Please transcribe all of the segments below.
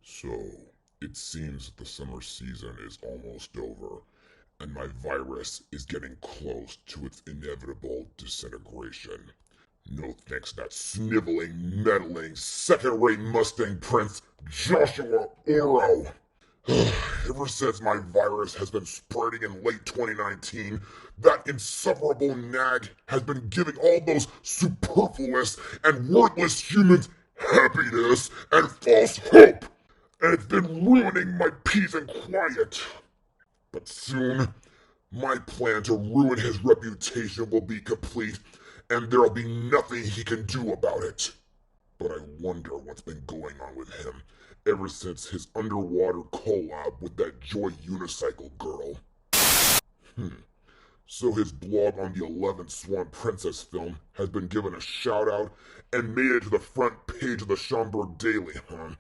So, it seems the summer season is almost over, and my virus is getting close to its inevitable disintegration. No thanks to that sniveling, meddling, second-rate Mustang Prince, Joshua Orro. Ever since my virus has been spreading in late 2019, that insufferable nag has been giving all those superfluous and worthless humans happiness and false hope, and it's been ruining my peace and quiet. But soon, my plan to ruin his reputation will be complete, and there'll be nothing he can do about it. But I wonder what's been going on with him ever since his underwater collab with that Joy Unicycle girl. So his blog on the 11th Swan Princess film has been given a shout out and made it to the front page of the Schaumburg Daily, huh?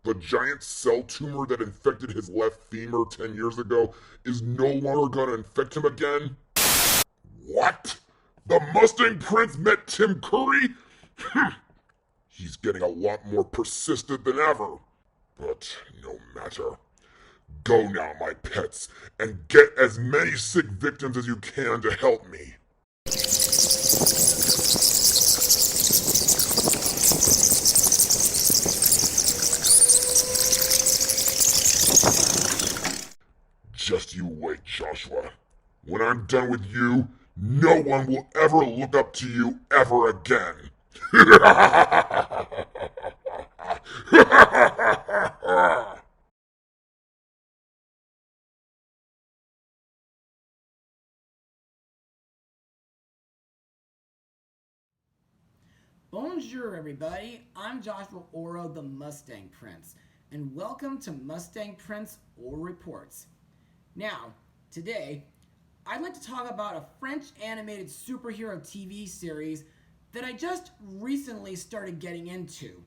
The giant cell tumor that infected his left femur 10 years ago is no longer gonna infect him again? What? The Mustang Prince met Tim Curry? He's getting a lot more persistent than ever. But no matter. Go now, my pets, and get as many sick victims as you can to help me. Just you wait, Joshua. When I'm done with you, no one will ever look up to you ever again. Bonjour, everybody. I'm Joshua Orro, the Mustang Prince, and welcome to Mustang Prince Orro Reports. Now, today, I'd like to talk about a French animated superhero TV series that I just recently started getting into.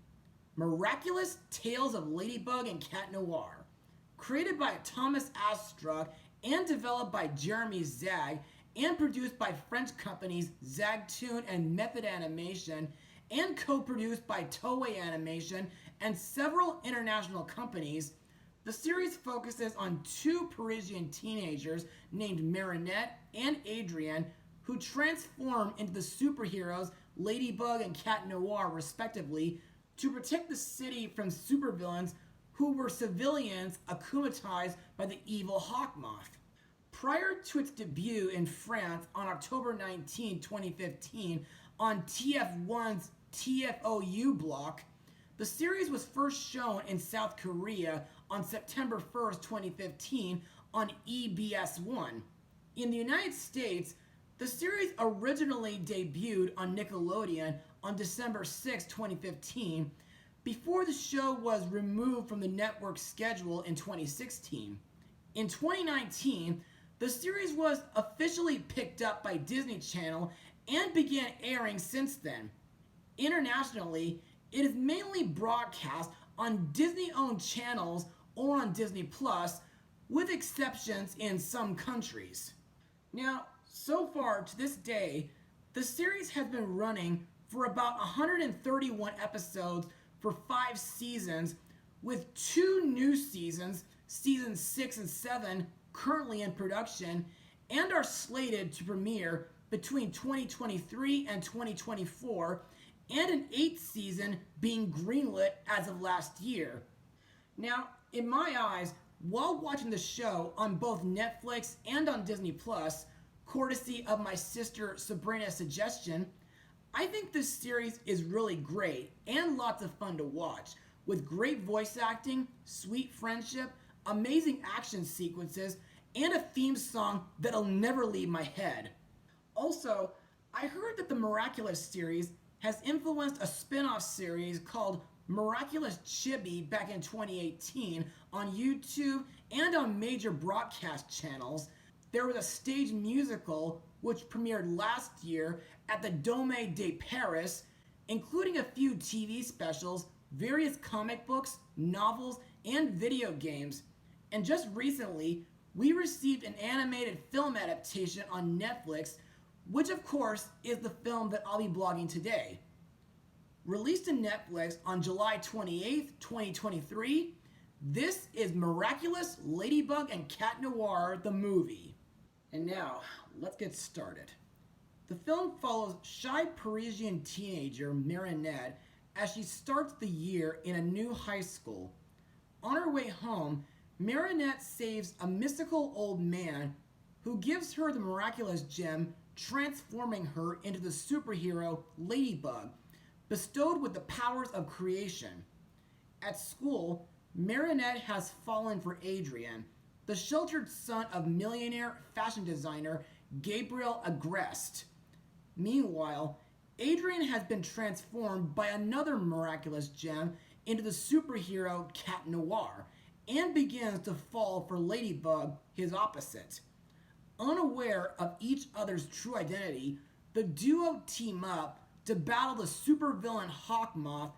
Miraculous Tales of Ladybug and Cat Noir. Created by Thomas Astruc and developed by Jeremy Zag and produced by French companies Zagtoon and Method Animation and co-produced by Toei Animation and several international companies, the series focuses on two Parisian teenagers named Marinette and Adrienne who transform into the superheroes Ladybug and Cat Noir respectively to protect the city from supervillains who were civilians akumatized by the evil Hawk Moth. Prior to its debut in France on October 19, 2015 on TF1's TFOU block, the series was first shown in South Korea on September 1st, 2015 on EBS1. In the United States, the series originally debuted on Nickelodeon on December 6, 2015, before the show was removed from the network's schedule in 2016. In 2019, the series was officially picked up by Disney Channel and began airing since then. Internationally, it is mainly broadcast on Disney-owned channels or on Disney Plus, with exceptions in some countries. Now, so far to this day, the series has been running for about 131 episodes for 5 seasons, with 2 new seasons, seasons 6 and 7, currently in production, and are slated to premiere between 2023 and 2024, and an 8th season being greenlit as of last year. Now, in my eyes, while watching the show on both Netflix and on Disney Plus, courtesy of my sister Sabrina's suggestion, I think this series is really great and lots of fun to watch, with great voice acting, sweet friendship, amazing action sequences, and a theme song that'll never leave my head. Also, I heard that the Miraculous series has influenced a spin-off series called Miraculous Chibi back in 2018 on YouTube and on major broadcast channels. There was a stage musical which premiered last year at the Dôme de Paris, including a few TV specials, various comic books, novels, and video games. And just recently, we received an animated film adaptation on Netflix, which of course is the film that I'll be blogging today. Released to Netflix on July 28th, 2023, this is Miraculous, Ladybug and Cat Noir, the movie. And now, let's get started. The film follows shy Parisian teenager Marinette as she starts the year in a new high school. On her way home, Marinette saves a mystical old man who gives her the miraculous gem, transforming her into the superhero Ladybug, bestowed with the powers of creation. At school, Marinette has fallen for Adrien, the sheltered son of millionaire fashion designer Gabriel Agreste. Meanwhile, Adrien has been transformed by another miraculous gem into the superhero Cat Noir and begins to fall for Ladybug, his opposite. Unaware of each other's true identity, the duo team up to battle the supervillain Hawk Moth,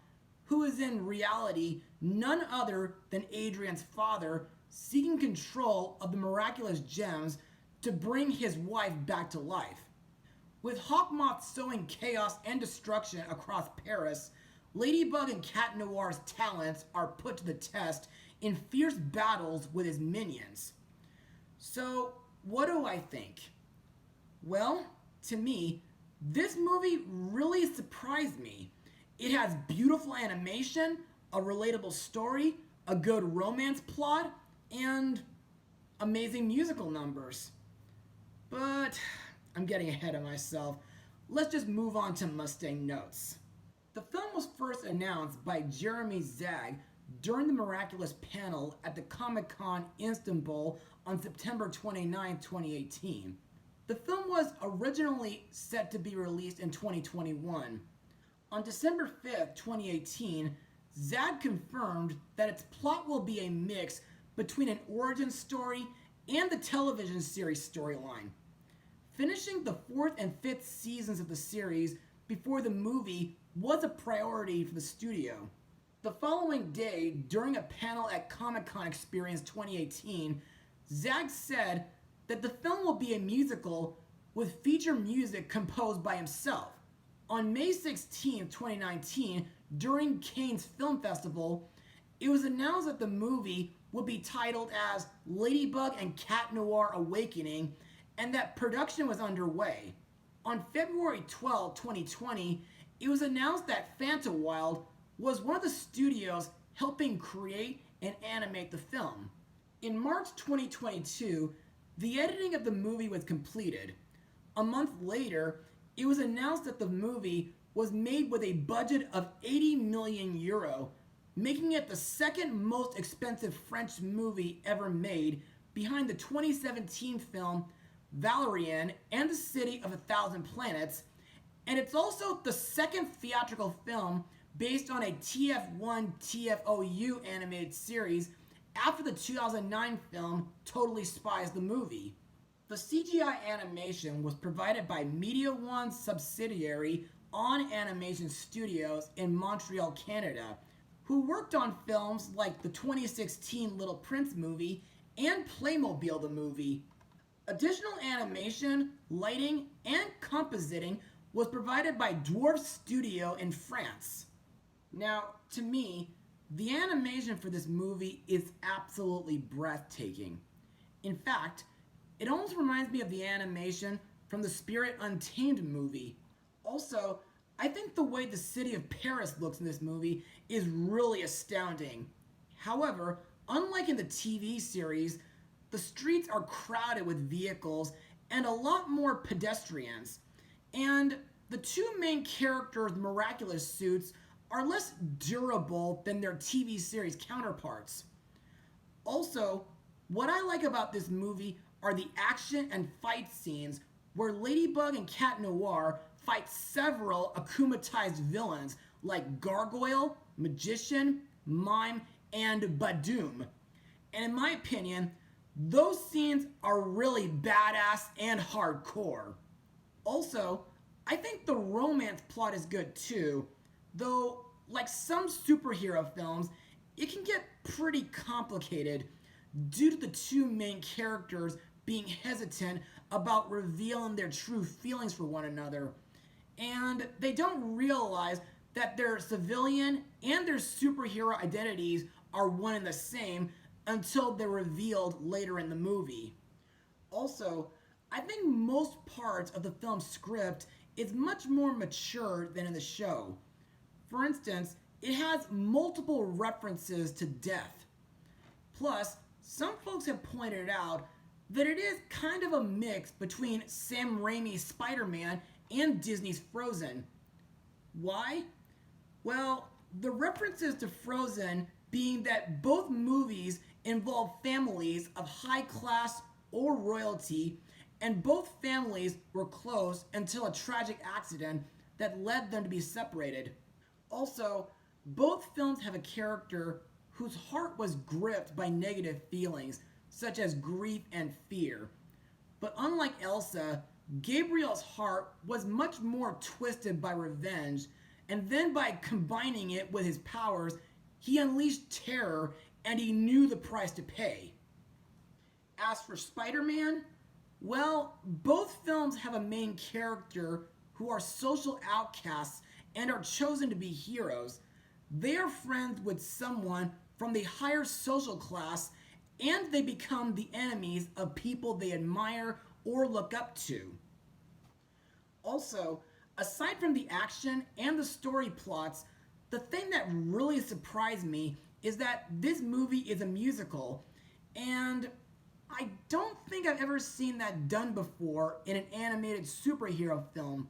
who is in reality none other than Adrien's father, seeking control of the miraculous gems to bring his wife back to life. With Hawk Moth sowing chaos and destruction across Paris, Ladybug and Cat Noir's talents are put to the test in fierce battles with his minions. So, what do I think? Well, to me, this movie really surprised me. It has beautiful animation, a relatable story, a good romance plot, and amazing musical numbers. But I'm getting ahead of myself. Let's just move on to Mustang notes. The film was first announced by Jeremy Zag during the Miraculous panel at the Comic-Con Istanbul on September 29, 2018. The film was originally set to be released in 2021. On December 5th, 2018, Zag confirmed that its plot will be a mix between an origin story and the television series storyline. Finishing the 4th and 5th seasons of the series before the movie was a priority for the studio. The following day, during a panel at Comic-Con Experience 2018, Zag said that the film will be a musical with feature music composed by himself. On May 16, 2019, during Cannes Film Festival, it was announced that the movie would be titled as Ladybug and Cat Noir Awakening and that production was underway. On February 12, 2020, it was announced that Fantawild was one of the studios helping create and animate the film. In March 2022, the editing of the movie was completed. A month later, it was announced that the movie was made with a budget of 80 million euro, making it the second most expensive French movie ever made, behind the 2017 film Valerian and the City of a Thousand Planets, and it's also the second theatrical film based on a TF1 TFOU animated series after the 2009 film Totally Spies the Movie. The CGI animation was provided by Media One's subsidiary On Animation Studios in Montreal, Canada, who worked on films like the 2016 Little Prince movie and Playmobil the movie. Additional animation, lighting, and compositing was provided by Dwarf Studio in France. Now, to me, the animation for this movie is absolutely breathtaking. In fact, it almost reminds me of the animation from the Spirit Untamed movie. Also, I think the way the city of Paris looks in this movie is really astounding. However, unlike in the TV series, the streets are crowded with vehicles and a lot more pedestrians. And the two main characters' miraculous suits are less durable than their TV series counterparts. Also, what I like about this movie are the action and fight scenes where Ladybug and Cat Noir fight several akumatized villains like Gargoyle, Magician, Mime, and Badoom. And in my opinion, those scenes are really badass and hardcore. Also, I think the romance plot is good too, though like some superhero films, it can get pretty complicated due to the two main characters being hesitant about revealing their true feelings for one another. And they don't realize that their civilian and their superhero identities are one and the same until they're revealed later in the movie. Also, I think most parts of the film's script is much more mature than in the show. For instance, it has multiple references to death. Plus, some folks have pointed out that it is kind of a mix between Sam Raimi's Spider-Man and Disney's Frozen. Why? Well, the references to Frozen being that both movies involve families of high class or royalty, and both families were close until a tragic accident that led them to be separated. Also, both films have a character whose heart was gripped by negative feelings, such as grief and fear. But unlike Elsa, Gabriel's heart was much more twisted by revenge, and then by combining it with his powers, he unleashed terror and he knew the price to pay. As for Spider-Man, well, both films have a main character who are social outcasts and are chosen to be heroes. They are friends with someone from the higher social class, and they become the enemies of people they admire or look up to. Also, aside from the action and the story plots, the thing that really surprised me is that this movie is a musical, and I don't think I've ever seen that done before in an animated superhero film,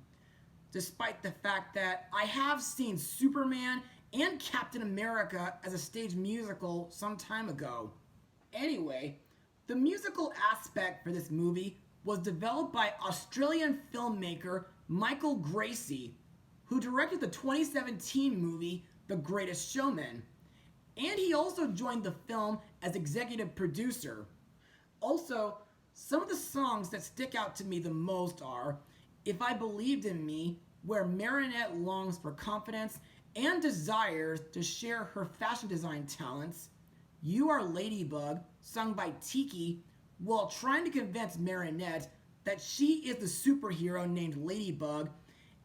despite the fact that I have seen Superman and Captain America as a stage musical some time ago. Anyway, the musical aspect for this movie was developed by Australian filmmaker Michael Gracey, who directed the 2017 movie The Greatest Showman, and he also joined the film as executive producer. Also, some of the songs that stick out to me the most are If I Believed in Me, where Marinette longs for confidence and desires to share her fashion design talents, You Are Ladybug, sung by Tiki, while trying to convince Marinette that she is the superhero named Ladybug,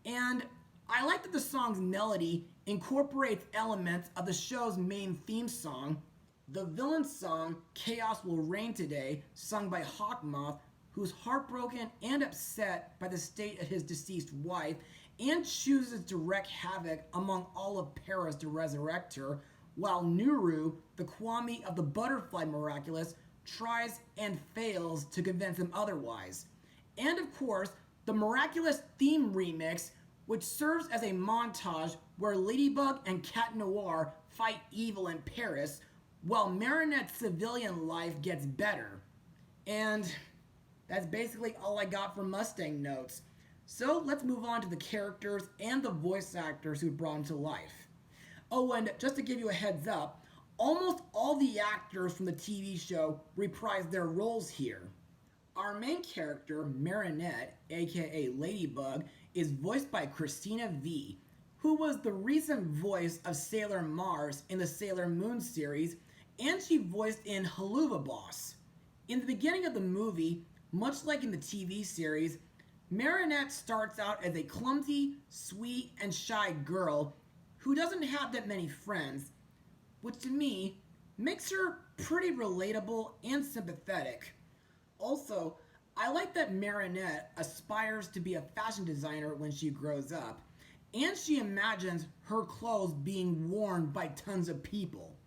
and I like that the song's melody incorporates elements of the show's main theme song, the villain song Chaos Will Reign Today, sung by Hawk Moth, who's heartbroken and upset by the state of his deceased wife and chooses to wreak havoc among all of Paris to resurrect her, while Nuru, the Kwame of the Butterfly Miraculous, tries and fails to convince him otherwise. And of course, the Miraculous theme remix, which serves as a montage where Ladybug and Cat Noir fight evil in Paris, while Marinette's civilian life gets better. And that's basically all I got for Mustang notes. So let's move on to the characters and the voice actors who brought them to life. Oh, and just to give you a heads up, almost all the actors from the TV show reprised their roles here. Our main character, Marinette, aka Ladybug, is voiced by Christina V, who was the recent voice of Sailor Mars in the Sailor Moon series, and she voiced in Haluva Boss. In the beginning of the movie, much like in the TV series, Marinette starts out as a clumsy, sweet, and shy girl who doesn't have that many friends, which to me makes her pretty relatable and sympathetic. Also, I like that Marinette aspires to be a fashion designer when she grows up, and she imagines her clothes being worn by tons of people.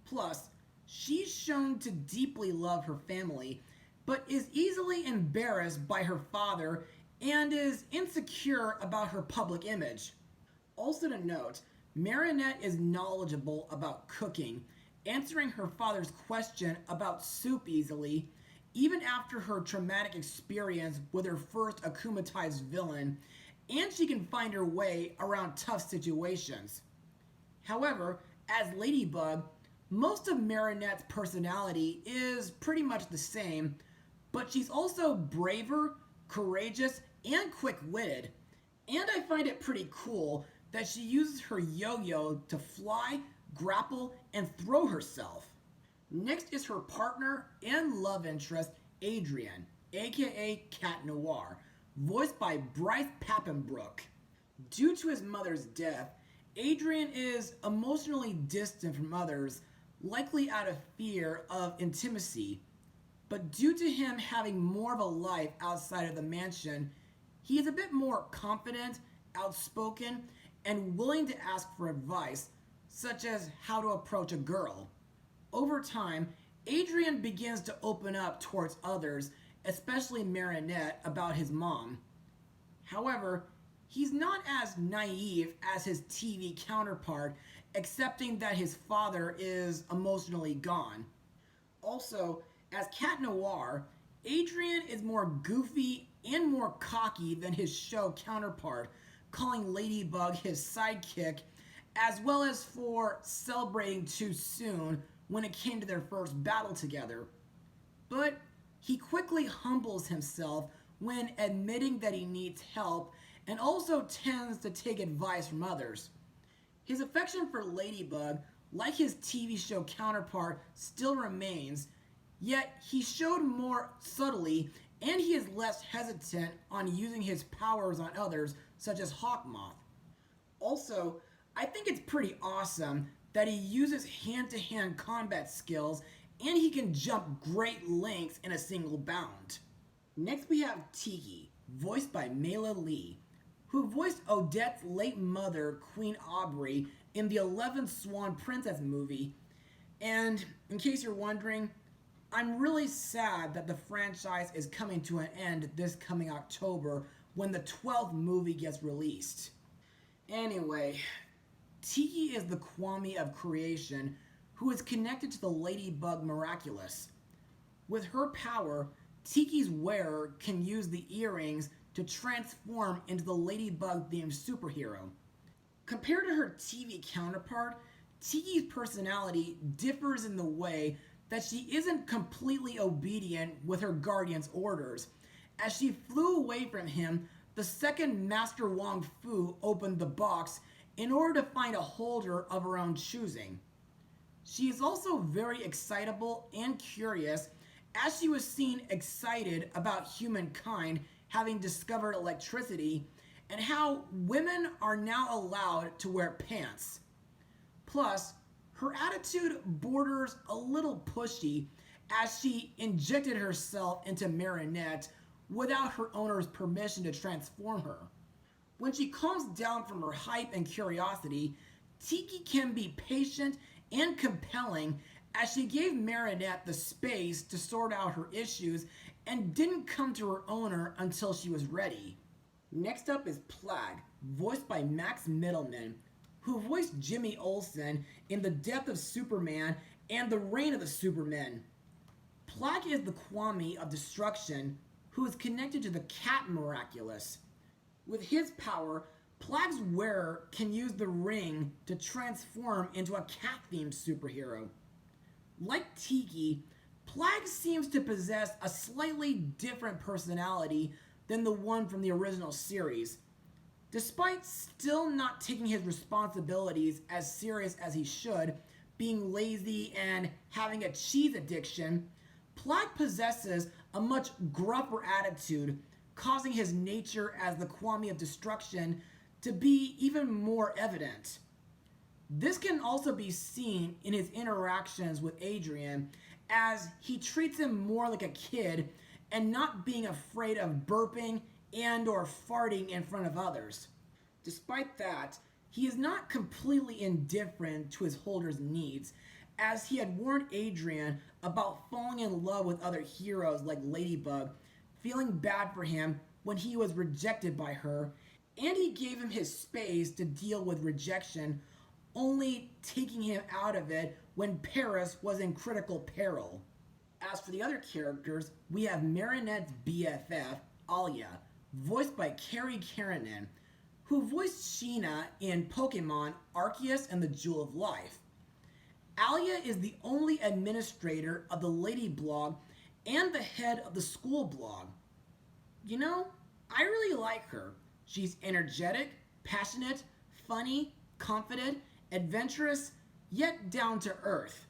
Plus, she's shown to deeply love her family, but is easily embarrassed by her father and is insecure about her public image. Also to note, Marinette is knowledgeable about cooking, answering her father's question about soup easily, even after her traumatic experience with her first akumatized villain, and she can find her way around tough situations. However, as Ladybug, most of Marinette's personality is pretty much the same, but she's also braver, courageous, and quick-witted. And I find it pretty cool that she uses her yo-yo to fly, grapple, and throw herself. Next is her partner and love interest, Adrian, aka Cat Noir, voiced by Bryce Papenbrook. Due to his mother's death, Adrian is emotionally distant from others, likely out of fear of intimacy. But due to him having more of a life outside of the mansion, he is a bit more confident, outspoken, and willing to ask for advice, such as how to approach a girl. Over time, Adrian begins to open up towards others, especially Marinette, about his mom. However, he's not as naive as his TV counterpart, accepting that his father is emotionally gone. Also, as Cat Noir, Adrian is more goofy and more cocky than his show counterpart, calling Ladybug his sidekick, as well as for celebrating too soon when it came to their first battle together. But he quickly humbles himself when admitting that he needs help and also tends to take advice from others. His affection for Ladybug, like his TV show counterpart, still remains, yet he showed more subtly and he is less hesitant on using his powers on others, such as Hawk Moth. Also, I think it's pretty awesome that he uses hand-to-hand combat skills and he can jump great lengths in a single bound. Next we have Tiki, voiced by Mela Lee, who voiced Odette's late mother, Queen Aubrey, in the 11th Swan Princess movie. And in case you're wondering, I'm really sad that the franchise is coming to an end this coming October when the 12th movie gets released. Anyway, Tiki is the Kwame of creation who is connected to the Ladybug Miraculous. With her power, Tiki's wearer can use the earrings to transform into the Ladybug-themed superhero. Compared to her TV counterpart, Tiki's personality differs in the way that she isn't completely obedient with her guardian's orders. As she flew away from him, the second Master Wong Fu opened the box in order to find a holder of her own choosing. She is also very excitable and curious, as she was seen excited about humankind having discovered electricity and how women are now allowed to wear pants. Plus, her attitude borders a little pushy as she injected herself into Marinette without her owner's permission to transform her. When she calms down from her hype and curiosity, Tiki can be patient and compelling as she gave Marinette the space to sort out her issues and didn't come to her owner until she was ready. Next up is Plague, voiced by Max Middleman, who voiced Jimmy Olsen in The Death of Superman and The Reign of the Supermen. Plague is the Kwame of destruction who is connected to the Cat Miraculous. With his power, Plague's wearer can use the ring to transform into a cat-themed superhero. Like Tiki, Plague seems to possess a slightly different personality than the one from the original series. Despite still not taking his responsibilities as serious as he should, being lazy and having a cheese addiction, Plague possesses a much gruffer attitude, causing his nature as the Kwame of destruction to be even more evident. This can also be seen in his interactions with Adrian, as he treats him more like a kid and not being afraid of burping and or farting in front of others. Despite that, he is not completely indifferent to his holder's needs, as he had warned Adrian about falling in love with other heroes like Ladybug, feeling bad for him when he was rejected by her, and he gave him his space to deal with rejection, only taking him out of it when Paris was in critical peril. As for the other characters, we have Marinette's BFF, Alia, voiced by Carrie Keranen, who voiced Sheena in Pokemon Arceus and the Jewel of Life. Alia is the only administrator of the Lady Blog and the head of the school blog. You know, I really like her. She's energetic, passionate, funny, confident, adventurous, yet down to earth.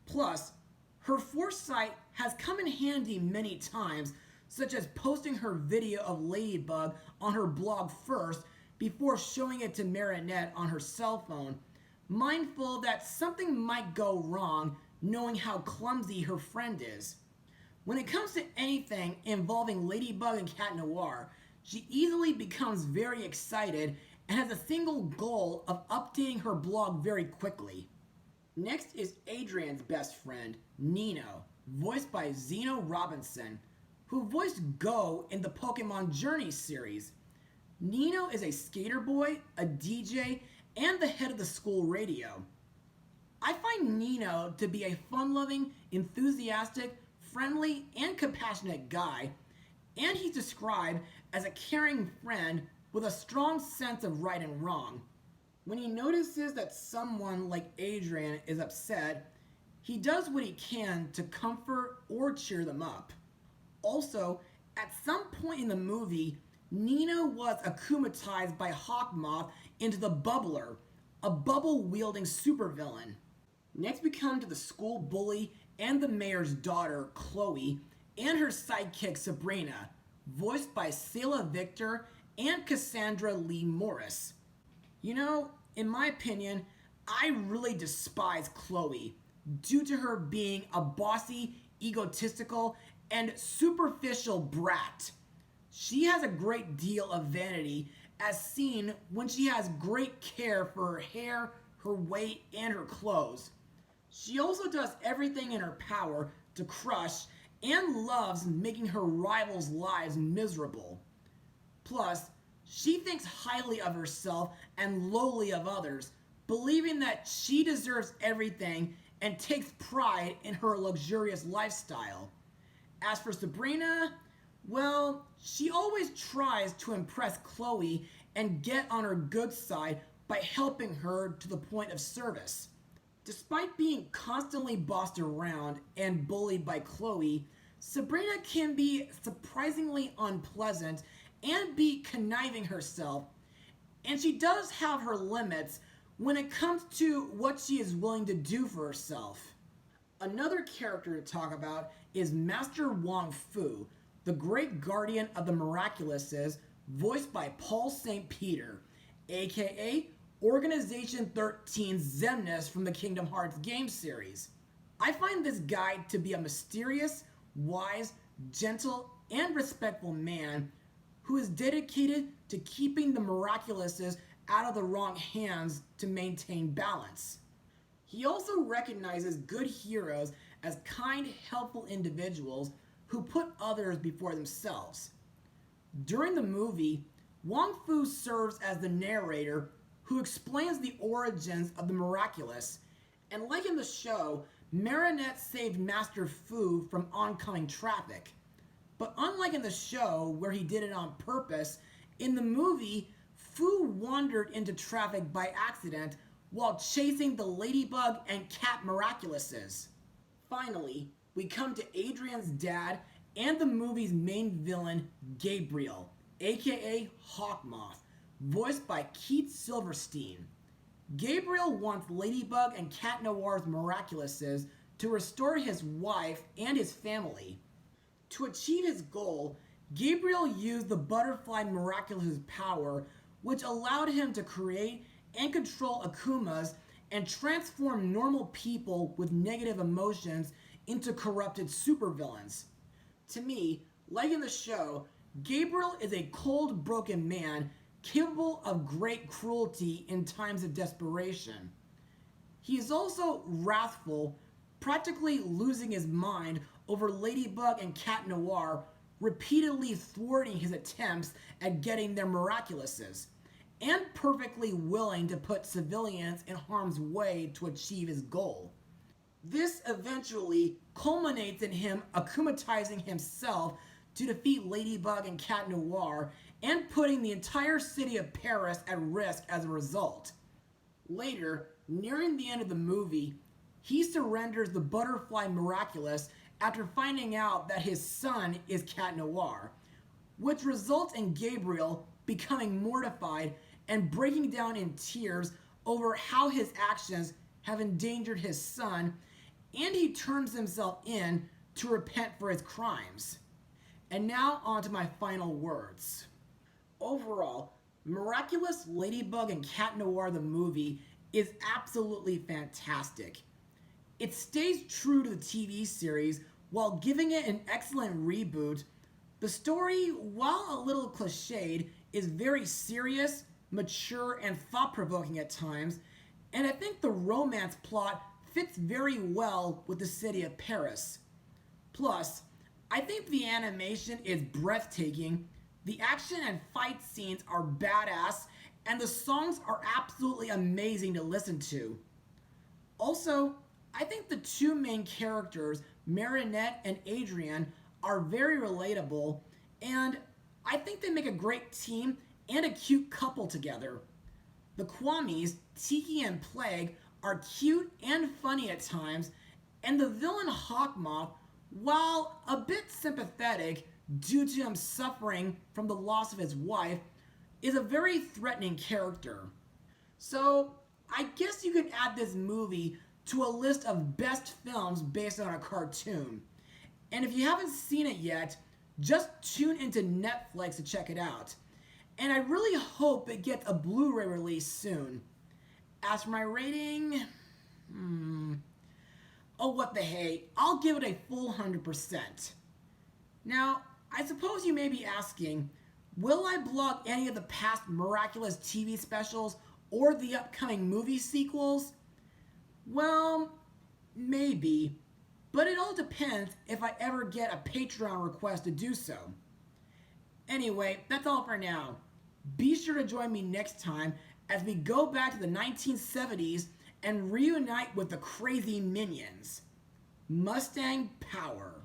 Plus, her foresight has come in handy many times, such as posting her video of Ladybug on her blog first before showing it to Marinette on her cell phone, mindful that something might go wrong knowing how clumsy her friend is. When it comes to anything involving Ladybug and Cat Noir, she easily becomes very excited and has a single goal of updating her blog very quickly. Next is Adrian's best friend, Nino, voiced by Zeno Robinson, who voiced Go in the Pokemon Journey series. Nino is a skater boy, a DJ, and the head of the school radio. I find Nino to be a fun-loving, enthusiastic, friendly, and compassionate guy, and he's described as a caring friend with a strong sense of right and wrong. When he notices that someone like Adrian is upset, he does what he can to comfort or cheer them up. Also, at some point in the movie, Nino was akumatized by Hawk Moth into the Bubbler, a bubble-wielding supervillain. Next we come to the school bully and the mayor's daughter, Chloe, and her sidekick, Sabrina, voiced by Selah Victor and Cassandra Lee Morris. You know, in my opinion, I really despise Chloe due to her being a bossy, egotistical, and superficial brat. She has a great deal of vanity as seen when she has great care for her hair, her weight, and her clothes. She also does everything in her power to crush and loves making her rivals' lives miserable. Plus, she thinks highly of herself and lowly of others, believing that she deserves everything and takes pride in her luxurious lifestyle. As for Sabrina, well, she always tries to impress Chloe and get on her good side by helping her to the point of service. Despite being constantly bossed around and bullied by Chloe, Sabrina can be surprisingly unpleasant and be conniving herself, and she does have her limits when it comes to what she is willing to do for herself. Another character to talk about is Master Wong Fu, the great guardian of the Miraculouses, voiced by Paul St. Peter, aka Organization 13's Xemnas from the Kingdom Hearts game series. I find this guy to be a mysterious, wise, gentle, and respectful man who is dedicated to keeping the Miraculouses out of the wrong hands to maintain balance. He also recognizes good heroes as kind, helpful individuals who put others before themselves. During the movie, Wong Fu serves as the narrator who explains the origins of the Miraculous, and like in the show, Marinette saved Master Fu from oncoming traffic. But unlike in the show, where he did it on purpose, in the movie, Fu wandered into traffic by accident while chasing the Ladybug and Cat Miraculouses. Finally, we come to Adrian's dad and the movie's main villain, Gabriel, aka Hawk Moth, voiced by Keith Silverstein. Gabriel wants Ladybug and Cat Noir's Miraculouses to restore his wife and his family. To achieve his goal, Gabriel used the Butterfly Miraculous' power, which allowed him to create and control Akumas and transform normal people with negative emotions into corrupted supervillains. To me, like in the show, Gabriel is a cold, broken man capable of great cruelty in times of desperation. He is also wrathful, practically losing his mind over Ladybug and Cat Noir, repeatedly thwarting his attempts at getting their Miraculouses, and perfectly willing to put civilians in harm's way to achieve his goal. This eventually culminates in him akumatizing himself to defeat Ladybug and Cat Noir and putting the entire city of Paris at risk as a result. Later, nearing the end of the movie, he surrenders the Butterfly Miraculous after finding out that his son is Cat Noir, which results in Gabriel becoming mortified and breaking down in tears over how his actions have endangered his son, and he turns himself in to repent for his crimes. And now on to my final words. Overall, Miraculous, Ladybug and Cat Noir, the movie, is absolutely fantastic. It stays true to the TV series while giving it an excellent reboot. The story, while a little cliched, is very serious, mature, and thought provoking at times, and I think the romance plot fits very well with the city of Paris. Plus, I think the animation is breathtaking, the action and fight scenes are badass, and the songs are absolutely amazing to listen to. Also, I think the two main characters, Marinette and Adrian, are very relatable, and I think they make a great team and a cute couple together. The Kwamis, Tiki and Plague, are cute and funny at times, and the villain Hawk Moth, while a bit sympathetic due to him suffering from the loss of his wife, is a very threatening character. So, I guess you could add this movie to a list of best films based on a cartoon. And if you haven't seen it yet, just tune into Netflix to check it out. And I really hope it gets a Blu-ray release soon. As for my rating, oh what the hey, I'll give it a full 100%. Now, I suppose you may be asking, will I blog any of the past Miraculous TV specials or the upcoming movie sequels? Well, maybe, but it all depends if I ever get a Patreon request to do so. Anyway, that's all for now. Be sure to join me next time as we go back to the 1970s and reunite with the crazy minions. Mustang Power.